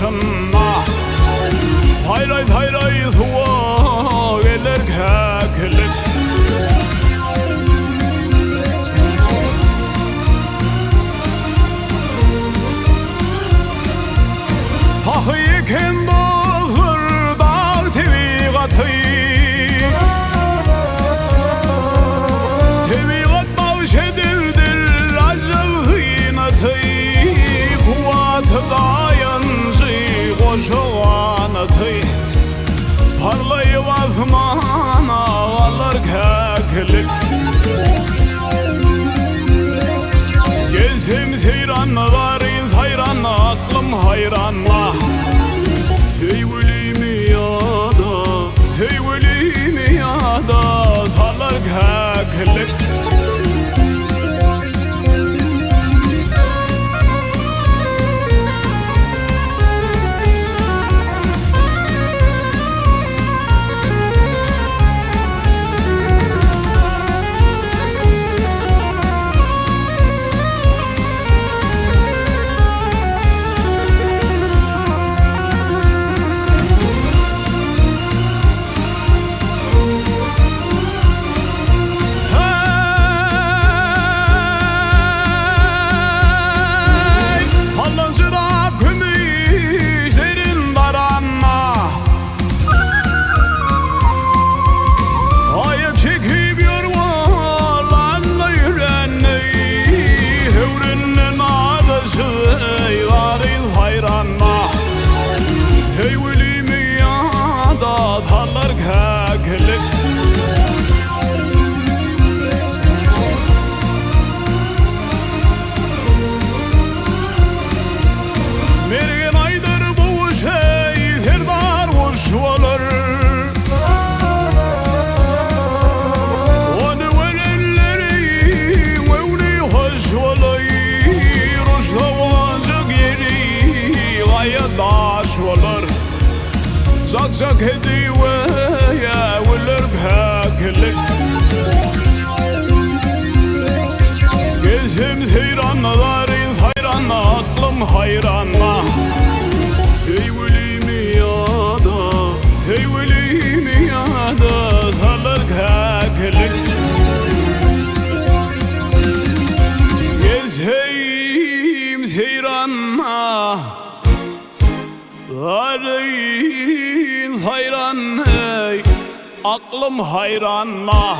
başına. Hayray hayray tuva gelir kekilik. Hahı yeken dağır dağ tevigatı. Tevigat bağışedirdir acıl hıynatı. Kuvatı dayancı koşuğanatı. Parlayıp azmana alır kekilik. Gezim seyranlarıyız hayran, aklım hayranla. Sevgili ya da, sevgili ya da alır kekilik. Zak hediye ya verir kekilik. Gezim seyranlarıyız hayran, aklım hayranla. Sevgili ya da, sevgili ya da alır kekilik. Gezim seyranla arayın hayran, hey, aklım hayranla.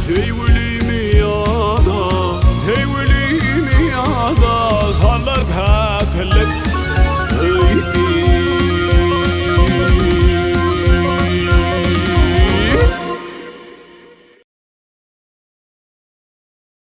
Sevgili ya